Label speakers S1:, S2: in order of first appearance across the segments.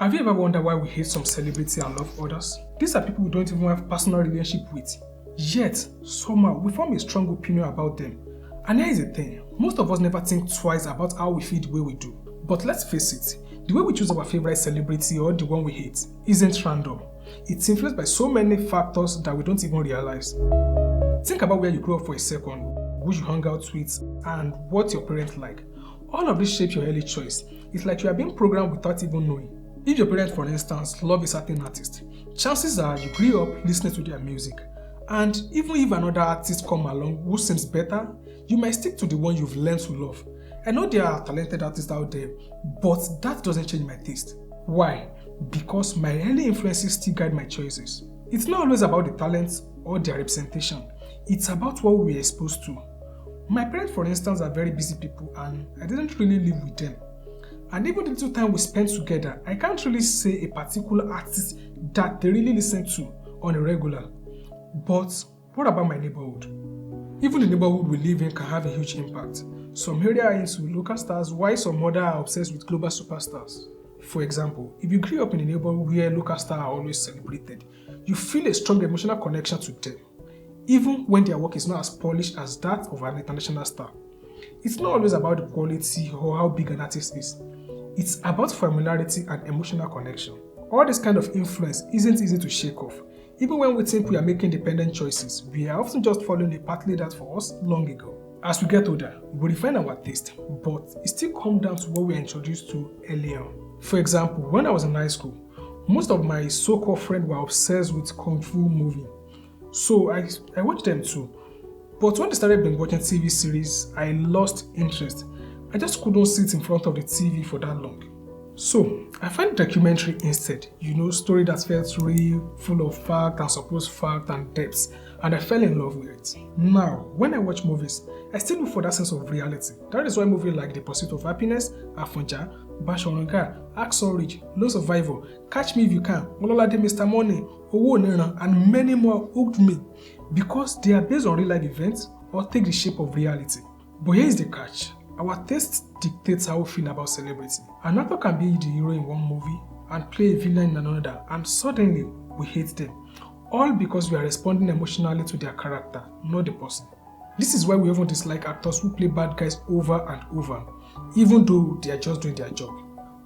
S1: Have you ever wondered why we hate some celebrity and love others? These are people we don't even have personal relationship with. Yet, somehow, we form a strong opinion about them. And here is the thing, most of us never think twice about how we feel the way we do. But let's face it, the way we choose our favorite celebrity or the one we hate isn't random. It's influenced by so many factors that we don't even realize. Think about where you grew up for a second, who you hung out with, and what your parents like. All of this shapes your early choice. It's like you are being programmed without even knowing. If your parents, for instance, love a certain artist, chances are you grew up listening to their music. And even if another artist comes along who seems better, you might stick to the one you've learned to love. I know there are talented artists out there, but that doesn't change my taste. Why? Because my early influences still guide my choices. It's not always about the talents or their representation. It's about what we were exposed to. My parents, for instance, are very busy people and I didn't really live with them. And even the little time we spent together, I can't really say a particular artist that they really listen to on a regular. But what about my neighborhood? Even the neighborhood we live in can have a huge impact. Some area are into local stars while some other are obsessed with global superstars. For example, if you grew up in a neighborhood where local stars are always celebrated, you feel a strong emotional connection to them, even when their work is not as polished as that of an international star. It's not always about the quality or how big an artist is. It's about familiarity and emotional connection. All this kind of influence isn't easy to shake off. Even when we think we are making independent choices, we are often just following a path laid out for us long ago. As we get older, we refine our taste, but it still comes down to what we are introduced to earlier. For example, when I was in high school, most of my so-called friends were obsessed with Kung Fu movie. So I watched them too. But when they started binge watching TV series, I lost interest. I just couldn't sit in front of the TV for that long. So I found documentary instead, story that felt real, full of fact and supposed fact and depths, and I fell in love with it. Now, when I watch movies, I still look for that sense of reality. That is why movies like The Pursuit of Happiness, Afonja, Bashoranga, Axon Ridge, Low Survivor, Catch Me If You Can, Ololade Mr. Money, Owo Nera, and many more hooked me because they are based on real life events or take the shape of reality. But here is the catch. Our taste dictates how we feel about celebrity. An actor can be the hero in one movie and play a villain in another, and suddenly we hate them. All because we are responding emotionally to their character, not the person. This is why we often dislike actors who play bad guys over and over, even though they are just doing their job.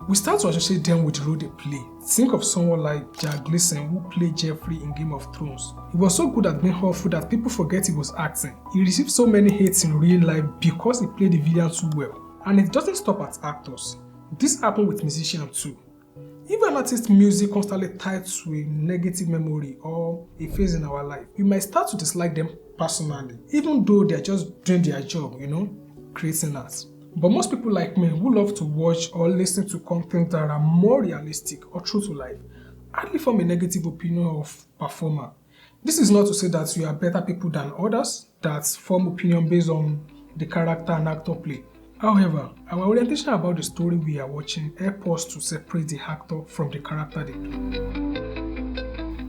S1: We start to associate them with the role they play. Think of someone like Jack Gleason who played Jeffrey in Game of Thrones. He was so good at being awful that people forget he was acting. He received so many hates in real life because he played the villain too well. And it doesn't stop at actors. This happened with musicians too. If an artist's music constantly tied to a negative memory or a phase in our life, we might start to dislike them personally, even though they are just doing their job, creating art. But most people like me who love to watch or listen to content that are more realistic or true to life hardly form a negative opinion of performer. This is not to say that we are better people than others that form opinion based on the character an actor play. However, our orientation about the story we are watching helps us to separate the actor from the character they play.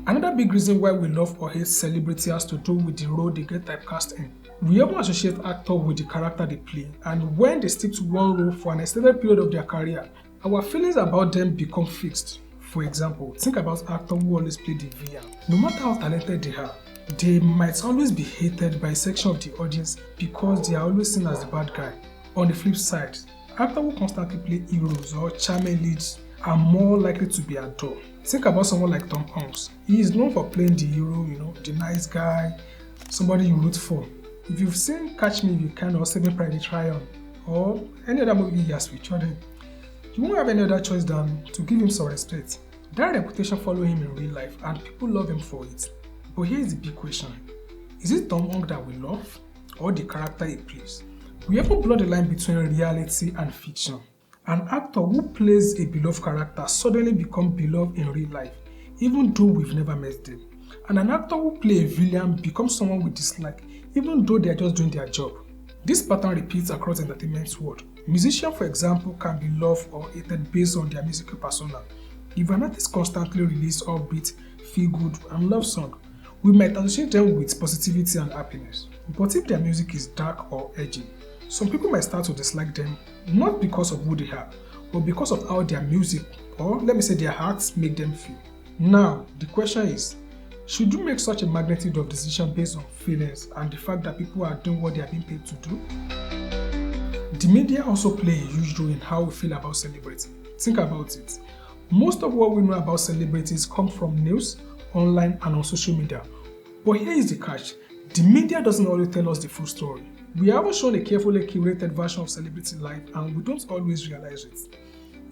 S1: Another big reason why we love or hate celebrity has to do with the role they get typecast in. We often associate actors with the character they play, and when they stick to one role for an extended period of their career, our feelings about them become fixed. For example, think about actors who always play the villain. No matter how talented they are, they might always be hated by a section of the audience because they are always seen as the bad guy. On the flip side, actors who constantly play heroes or charming leads are more likely to be adored. Think about someone like Tom Hanks. He is known for playing the hero, the nice guy, somebody you root for. If you've seen Catch Me If You Can or Saving Private Ryan or any other movie he has featured in, you won't have any other choice than to give him some respect. That reputation follows him in real life and people love him for it. But here's the big question. Is it Tom Hanks that we love or the character he plays? We often blur the line between reality and fiction. An actor who plays a beloved character suddenly becomes beloved in real life, even though we've never met them. And an actor who plays a villain becomes someone we dislike, even though they are just doing their job. This pattern repeats across the entertainment world. Musicians, for example, can be loved or hated based on their musical persona. If an artist constantly releases upbeat, feel-good, and love songs, we might associate them with positivity and happiness. But if their music is dark or edgy, some people might start to dislike them not because of who they are, but because of how their music, or let me say their acts, make them feel. Now, the question is, should you make such a magnitude of decision based on feelings and the fact that people are doing what they are being paid to do? The media also play a huge role in how we feel about celebrity. Think about it. Most of what we know about celebrities come from news, online, and on social media. But here is the catch. The media doesn't always tell us the full story. We are shown a carefully curated version of celebrity life and we don't always realize it.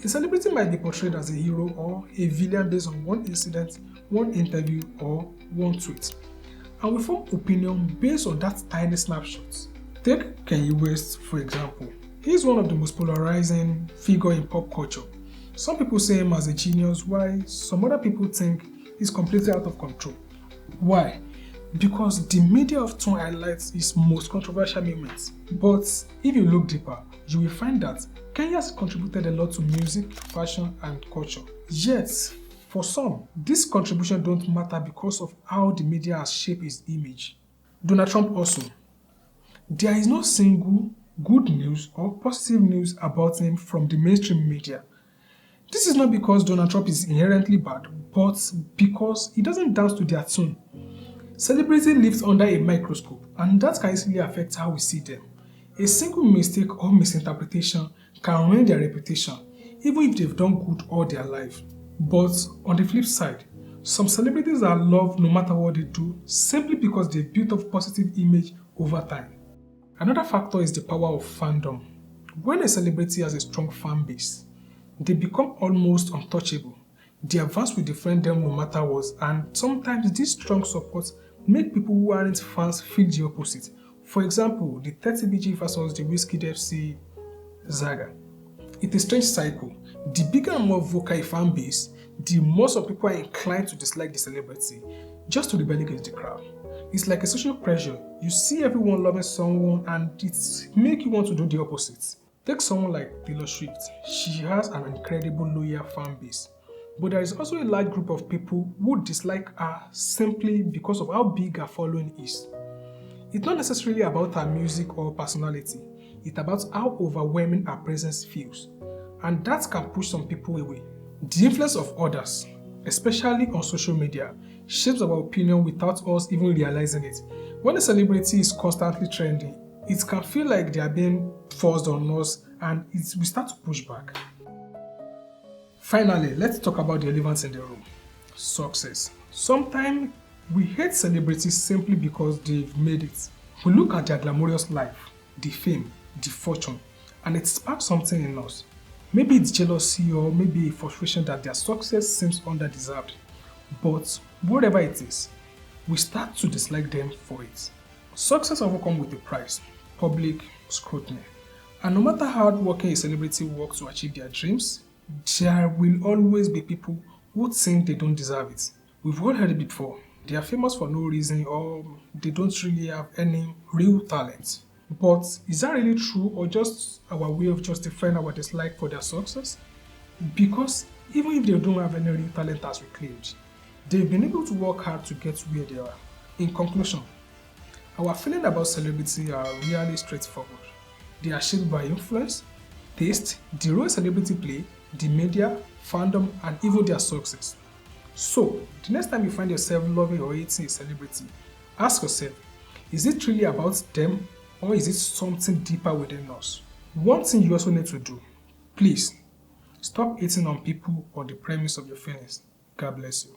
S1: A celebrity might be portrayed as a hero or a villain based on one incident, one interview, or one tweet. And we form opinion based on that tiny snapshot. Take Kanye West, for example. He is one of the most polarizing figures in pop culture. Some people see him as a genius, while some other people think he's completely out of control. Why? Because the media often highlights his most controversial moments. But if you look deeper, you will find that Kanye has contributed a lot to music, fashion, and culture. Yet, for some, this contribution don't matter because of how the media has shaped his image. Donald Trump also. There is no single good news or positive news about him from the mainstream media. This is not because Donald Trump is inherently bad, but because he doesn't dance to their tune. Celebrity lives under a microscope, and that can easily affect how we see them. A single mistake or misinterpretation can ruin their reputation, even if they've done good all their life. But on the flip side, some celebrities are loved no matter what they do simply because they've built up a positive image over time. Another factor is the power of fandom. When a celebrity has a strong fan base, they become almost untouchable. They advance will defend them no matter what, and sometimes this strong support make people who aren't fans feel the opposite. For example, the 30BG versus the Wizkid FC saga. It's a strange cycle. The bigger and more vocal a fan base, the more some people are inclined to dislike the celebrity, just to rebel against the crowd. It's like a social pressure. You see everyone loving someone and it makes you want to do the opposite. Take someone like Taylor Swift. She has an incredible loyal fan base. But there is also a large group of people who dislike her simply because of how big her following is. It's not necessarily about her music or personality. It's about how overwhelming her presence feels. And that can push some people away. The influence of others, especially on social media, shapes our opinion without us even realizing it. When a celebrity is constantly trending, it can feel like they are being forced on us and we start to push back. Finally, let's talk about the elephant in the room. Success. Sometimes we hate celebrities simply because they've made it. We look at their glamorous life, the fame, the fortune, and it sparks something in us. Maybe it's jealousy or maybe a frustration that their success seems underdeserved. But whatever it is, we start to dislike them for it. Success often comes with a price, public scrutiny. And no matter how hardworking a celebrity works to achieve their dreams, there will always be people who think they don't deserve it. We've all heard it before. They are famous for no reason or they don't really have any real talent. But is that really true or just our way of justifying our dislike for their success? Because even if they don't have any real talent as we claimed, they've been able to work hard to get where they are. In conclusion, our feelings about celebrity are really straightforward. They are shaped by influence, taste, the role celebrity play, the media, fandom, and even their success. So, the next time you find yourself loving or hating a celebrity, ask yourself, is it really about them or is it something deeper within us? One thing you also need to do, please, stop hating on people or the premise of your feelings. God bless you.